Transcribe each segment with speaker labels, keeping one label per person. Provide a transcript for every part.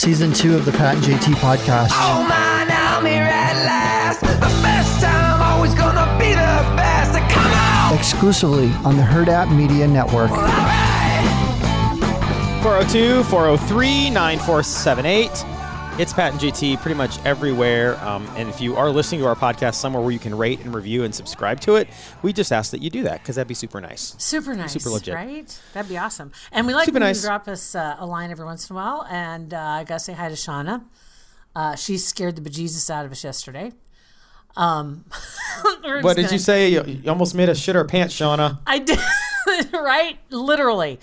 Speaker 1: Season 2 of the Pat and JT podcast.
Speaker 2: Oh man, I'm here at last. The best time, always gonna be the best. Come on!
Speaker 1: Exclusively on the Hurrdat Media Network.
Speaker 3: 402-403-9478. It's Pat and JT pretty much everywhere. And if you are listening to our podcast somewhere where you can rate and review and subscribe to it, we just ask that you do that because that'd be super nice.
Speaker 4: Super nice.
Speaker 3: Super legit.
Speaker 4: Right? That'd be awesome. And we like
Speaker 3: Super
Speaker 4: when
Speaker 3: nice.
Speaker 4: you drop us a line every once in a while. And I got to say hi to Shauna. She scared the bejesus out of us yesterday.
Speaker 3: What did you say? You almost made us shit our pants, Shauna.
Speaker 4: I did. Right? Literally.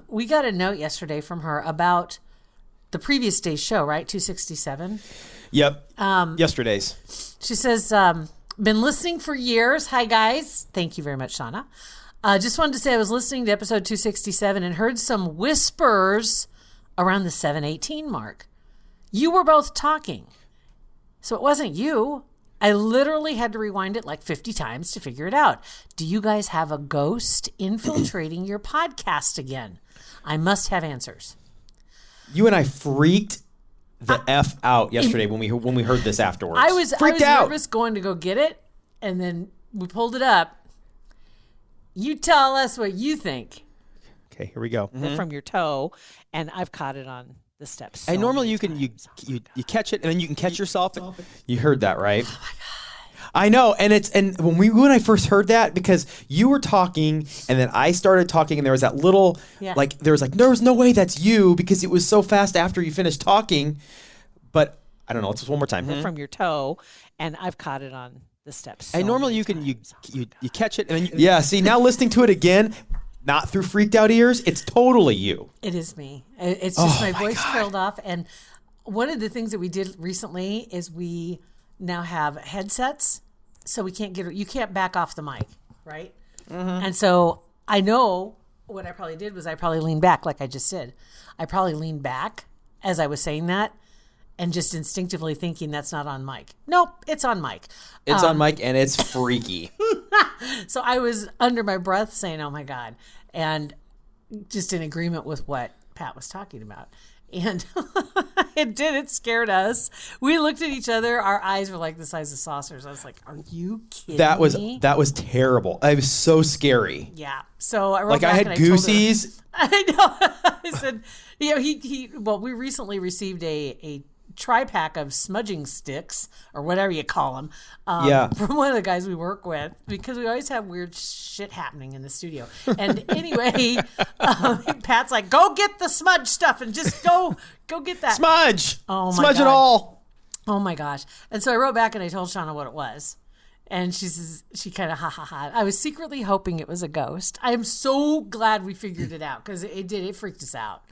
Speaker 4: We got a note yesterday from her about the previous day's show, right? 267.
Speaker 3: Yep. Yesterday's.
Speaker 4: She says, been listening for years. Hi, guys. Thank you very much, Shauna. Just wanted to say I was listening to episode 267 and heard some whispers around the 718 mark. You were both talking. So it wasn't you. I literally had to rewind it like 50 times to figure it out. Do you guys have a ghost infiltrating your podcast again? I must have answers.
Speaker 3: You and I freaked the F out yesterday when we heard this afterwards.
Speaker 4: I was
Speaker 3: freaked out.
Speaker 4: Nervous going to go get it, and then we pulled it up. You tell us what you think.
Speaker 3: Okay, here we go.
Speaker 5: From your toe, and I've caught it on the steps.
Speaker 3: And normally you catch it and then you can catch yourself. You heard that, right? Oh my God. I know, and when I first heard that, because you were talking and then I started talking and there was that little there was no way that's you because it was so fast after you finished talking. But I don't know, let's just one more time.
Speaker 5: From your toe, and I've caught it on the steps.
Speaker 3: And normally you catch it and then see, now listening to it again, not through freaked out ears, it's totally you.
Speaker 4: It is me. It's just my voice trailed off. And one of the things that we did recently is we now have headsets, so you can't back off the mic, right? Mm-hmm. And so I know what I probably did was I probably leaned back like I just did. I probably leaned back as I was saying that and just instinctively thinking that's not on mic. Nope, it's on mic.
Speaker 3: It's on mic and it's freaky.
Speaker 4: So I was under my breath saying, oh my God, and just in agreement with what Pat was talking about. And it scared us. We looked at each other. Our eyes were like the size of saucers. I was like, are you kidding me?
Speaker 3: That was terrible. It was so scary.
Speaker 4: Yeah. So I wrote back
Speaker 3: I had goosies.
Speaker 4: I know. I said, we recently received a tri-pack of smudging sticks or whatever you call them from one of the guys we work with because we always have weird shit happening in the studio. And anyway, Pat's like, go get the smudge stuff and just go get that.
Speaker 3: Smudge.
Speaker 4: Oh my
Speaker 3: Smudge
Speaker 4: God.
Speaker 3: it all.
Speaker 4: Oh my gosh. And so I wrote back and I told Shauna what it was. And she says, she kind of ha. I was secretly hoping it was a ghost. I am so glad we figured it out because it freaked us out.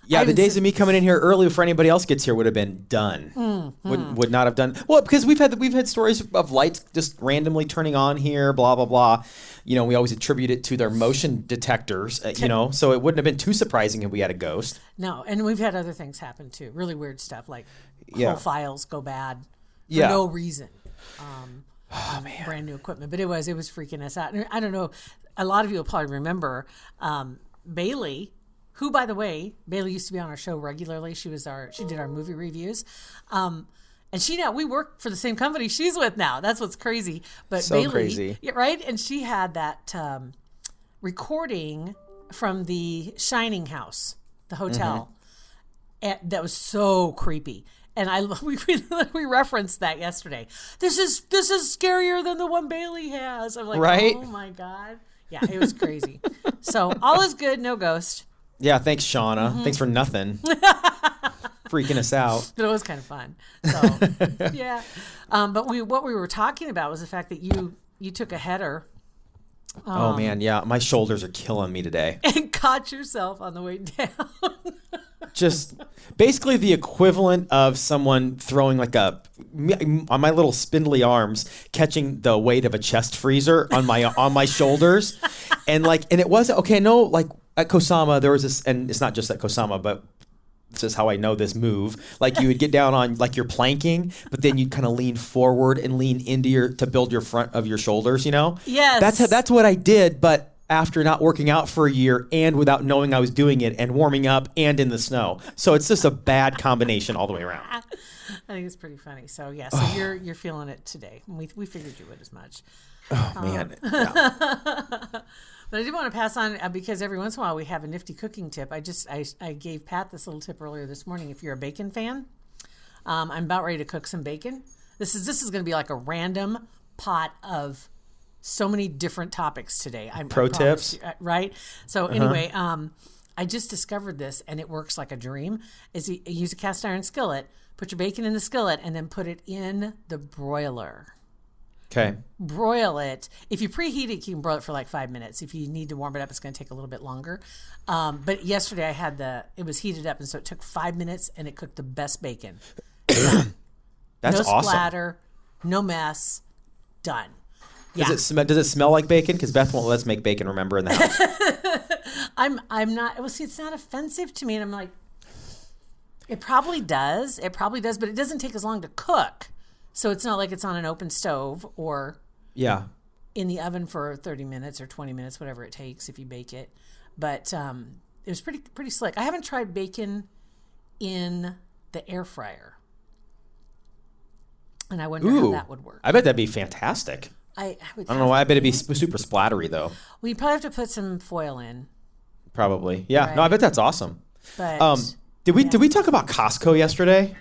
Speaker 3: The days of me coming in here early before anybody else gets here would have been done. Would not have done. Well, because we've had stories of lights just randomly turning on here, blah blah blah. You know, we always attribute it to their motion detectors. So it wouldn't have been too surprising if we had a ghost.
Speaker 4: No, and we've had other things happen too. Really weird stuff like whole files go bad for no reason. Man. Brand new equipment, but it was freaking us out. And I don't know. A lot of you will probably remember Bailey. Who, by the way, Bailey used to be on our show regularly. She did our movie reviews. And we work for the same company she's with now. That's what's crazy. But
Speaker 3: so
Speaker 4: Bailey,
Speaker 3: crazy.
Speaker 4: Right? And she had that recording from the Shining House, the hotel. And that was so creepy. And we referenced that yesterday. This is scarier than the one Bailey has. I'm like,
Speaker 3: right?
Speaker 4: Oh my God. Yeah, it was crazy. So all is good, no ghost.
Speaker 3: Yeah, thanks, Shauna. Thanks for nothing. Freaking us out.
Speaker 4: But it was kind of fun. So, yeah. But what we were talking about was the fact that you took a header.
Speaker 3: Oh, man, yeah. My shoulders are killing me today.
Speaker 4: And caught yourself on the way down.
Speaker 3: Just basically the equivalent of someone throwing on my little spindly arms, catching the weight of a chest freezer on my shoulders. And it wasn't, okay, no, like at Kosama, there was this, and it's not just at Kosama, but this is how I know this move. Like you would get down on like you're planking, but then you'd kind of lean forward and lean into to build your front of your shoulders, you know?
Speaker 4: Yes.
Speaker 3: That's what I did, but after not working out for a year and without knowing I was doing it and warming up and in the snow. So it's just a bad combination all the way around.
Speaker 4: I think it's pretty funny. So yeah, so you're feeling it today. We figured you would as much.
Speaker 3: Oh man. Yeah.
Speaker 4: But I did want to pass on because every once in a while we have a nifty cooking tip. I gave Pat this little tip earlier this morning. If you're a bacon fan, I'm about ready to cook some bacon. This is going to be like a random pot of so many different topics today.
Speaker 3: Pro tips,
Speaker 4: right? So anyway, I just discovered this and it works like a dream. Is you use a cast iron skillet, put your bacon in the skillet, and then put it in the broiler.
Speaker 3: Okay.
Speaker 4: Broil it. If you preheat it, you can broil it for like 5 minutes. If you need to warm it up, it's going to take a little bit longer. But yesterday it was heated up, and so it took 5 minutes, and it cooked the best bacon.
Speaker 3: That's
Speaker 4: no
Speaker 3: awesome.
Speaker 4: splatter, no mess, done. Yeah.
Speaker 3: Does it smell like bacon? Because Beth won't let us make bacon, remember, in the house.
Speaker 4: I'm not. Well, see, it's not offensive to me, and I'm like, it probably does. It probably does, but it doesn't take as long to cook. So it's not like it's on an open stove or in the oven for 30 minutes or 20 minutes, whatever it takes if you bake it. But it was pretty slick. I haven't tried bacon in the air fryer, and I wonder how that would work.
Speaker 3: I bet that'd be fantastic.
Speaker 4: I
Speaker 3: don't know why. I bet it'd be super splattery though.
Speaker 4: Well, you probably have to put some foil in.
Speaker 3: Probably, yeah.
Speaker 4: Right.
Speaker 3: No, I bet that's awesome.
Speaker 4: But
Speaker 3: did we talk about Costco yesterday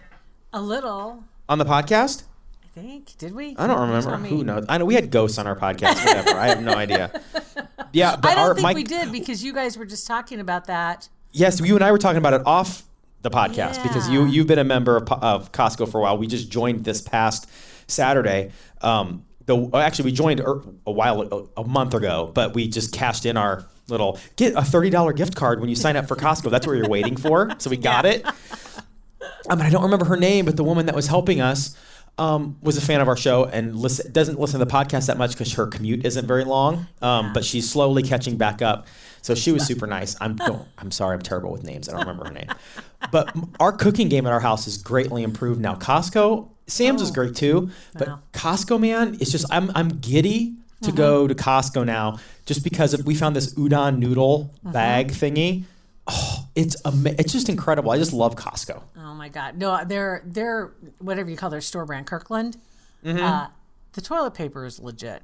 Speaker 4: a little?
Speaker 3: on the podcast?
Speaker 4: I think. Did we?
Speaker 3: I don't remember. Who knows? I know we had ghosts on our podcast. Whatever. I have no idea. Yeah, but
Speaker 4: I don't think we did because you guys were just talking about that.
Speaker 3: Yes, you and I were talking about it off the podcast because
Speaker 4: Yeah.
Speaker 3: you've been a member of Costco for a while. We just joined this past Saturday. Actually, we joined a month ago, but we just cashed in our little get a $30 gift card when you sign up for Costco. That's what you're waiting for. So we got it. I don't remember her name, but the woman that was helping us was a fan of our show and doesn't listen to the podcast that much because her commute isn't very long. But she's slowly catching back up. So she was super nice. I'm sorry, I'm terrible with names. I don't remember her name. But our cooking game at our house is greatly improved now. Costco, Sam's is great too, but Costco, man, it's just I'm giddy to go to Costco now just because we found this udon noodle bag thingy. Oh, it's just incredible. I just love Costco.
Speaker 4: Oh my God. No, they're whatever you call their store brand, Kirkland. The toilet paper is legit.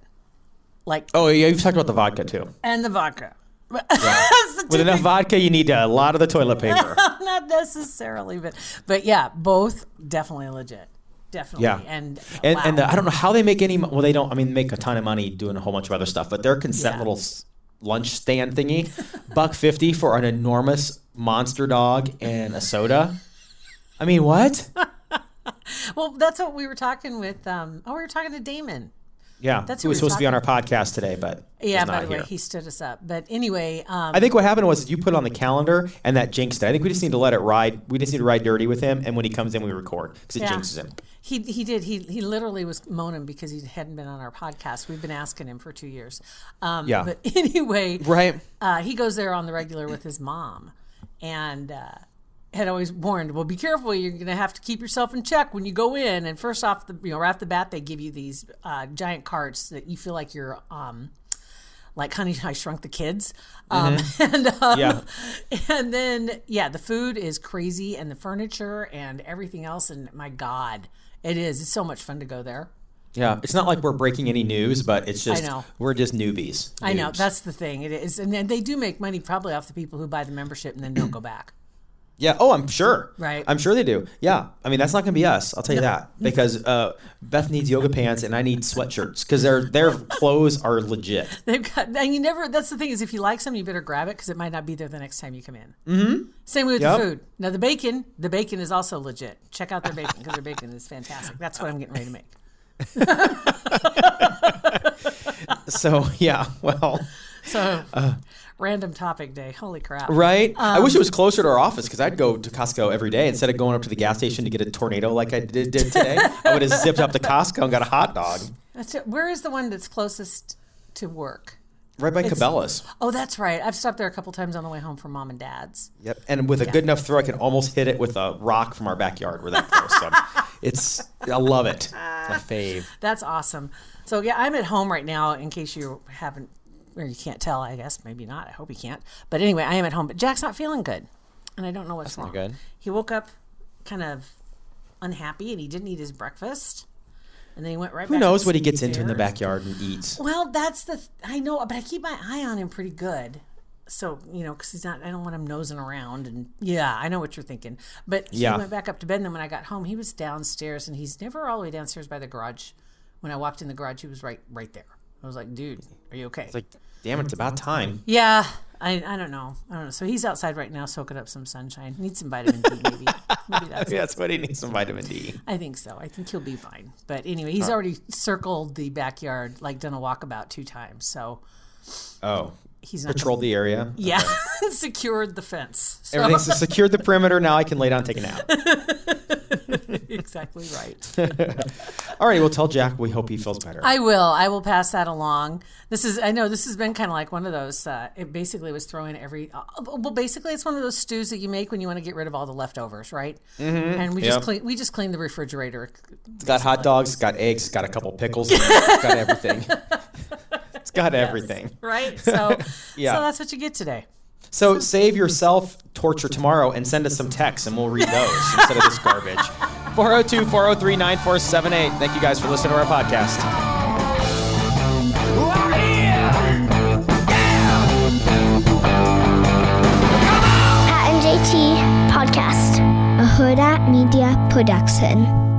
Speaker 3: Oh yeah, you've talked about the vodka too.
Speaker 4: And the vodka.
Speaker 3: With enough vodka, you need a lot of the toilet paper.
Speaker 4: Not necessarily, but yeah, both definitely legit. Definitely.
Speaker 3: Yeah.
Speaker 4: And
Speaker 3: I don't know how they make any. Well, they don't. I mean, make a ton of money doing a whole bunch of other stuff, but their consent little lunch stand thingy, $1.50 for an enormous monster dog and a soda. I mean, what?
Speaker 4: Well, that's what we were talking with. We were talking to Damon.
Speaker 3: Yeah,
Speaker 4: That's
Speaker 3: he
Speaker 4: who
Speaker 3: was
Speaker 4: we were
Speaker 3: supposed to be on our podcast today, but
Speaker 4: Yeah,
Speaker 3: he's
Speaker 4: by
Speaker 3: not
Speaker 4: the way,
Speaker 3: here.
Speaker 4: he stood us up. But anyway,
Speaker 3: I think what happened was you put it on the calendar and that jinxed it. I think we just need to let it ride. We just need to ride dirty with him, and when he comes in, we record because it jinxes him.
Speaker 4: He did. He literally was moaning because he hadn't been on our podcast. We've been asking him for 2 years. But anyway,
Speaker 3: Right.
Speaker 4: He goes there on the regular with his mom, and had always warned, well, be careful. You're going to have to keep yourself in check when you go in. And first off, right off the bat, they give you these giant carts that you feel like you're like Honey, I Shrunk the Kids. And then, the food is crazy and the furniture and everything else. And my God, it is. It's so much fun to go there.
Speaker 3: Yeah, it's not like we're breaking any news, but it's just we're just newbies.
Speaker 4: I know. That's the thing. It is. And then they do make money probably off the people who buy the membership and then don't go back.
Speaker 3: Yeah. Oh, I'm sure.
Speaker 4: Right.
Speaker 3: I'm sure they do. Yeah. I mean, that's not going to be us. I'll tell you that because Beth needs yoga pants and I need sweatshirts because their clothes are legit.
Speaker 4: They've got, and you never. That's the thing is, if you like something, you better grab it because it might not be there the next time you come in. Mm-hmm. Same way with the food. Now the bacon is also legit. Check out their bacon because their bacon is fantastic. That's what I'm getting ready to make.
Speaker 3: So yeah, well.
Speaker 4: So. Random topic day. Holy crap.
Speaker 3: Right? I wish it was closer to our office because I'd go to Costco every day instead of going up to the gas station to get a tornado like I did today. I would have zipped up to Costco and got a hot dog.
Speaker 4: That's it. Where is the one that's closest to work?
Speaker 3: Right by Cabela's.
Speaker 4: Oh, that's right. I've stopped there a couple times on the way home from Mom and Dad's.
Speaker 3: Yep. And with a good enough throw, I can almost hit it with a rock from our backyard. We're that close. So I love it. It's my fave.
Speaker 4: That's awesome. So, yeah, I'm at home right now in case you haven't or you can't tell, I guess. Maybe not. I hope he can't. But anyway, I am at home. But Jack's not feeling good. And I don't know what's wrong.
Speaker 3: good.
Speaker 4: He woke up kind of unhappy, and he didn't eat his breakfast. And then he went right back.
Speaker 3: Who knows what he
Speaker 4: upstairs.
Speaker 3: gets into in the backyard and eats?
Speaker 4: Well, that's I know, but I keep my eye on him pretty good. So, because he's not, I don't want him nosing around. And yeah, I know what you're thinking. But he went back up to bed. And then when I got home, he was downstairs, and he's never all the way downstairs by the garage. When I walked in the garage, he was right there. I was like, dude, are you okay?
Speaker 3: It's like, damn it, it's about time.
Speaker 4: Yeah, I don't know. So he's outside right now soaking up some sunshine. Needs some vitamin D, maybe. Maybe
Speaker 3: That's what he needs, some vitamin D.
Speaker 4: I think so. I think he'll be fine. But anyway, he's already circled the backyard, like done a walkabout 2 times. So he's not
Speaker 3: patrolled the area.
Speaker 4: Yeah, secured the fence. So.
Speaker 3: Everything's secured the perimeter. Now I can lay down and take a nap.
Speaker 4: Exactly right.
Speaker 3: All right, well, tell Jack we hope he feels better.
Speaker 4: I will pass that along. I know this has been kind of like one of those, it basically was throwing basically it's one of those stews that you make when you want to get rid of all the leftovers, right? Mm-hmm. And we just cleaned the refrigerator.
Speaker 3: It's got hot dogs, it's got eggs, it's got a couple pickles, it's got everything. It's got everything.
Speaker 4: Right? So, so that's what you get today.
Speaker 3: So save yourself torture tomorrow and send us some texts, and we'll read those instead of this garbage. 402-403-9478. Thank you guys for listening to our podcast.
Speaker 6: Pat and JT Podcast, a Hurrdat Media Production.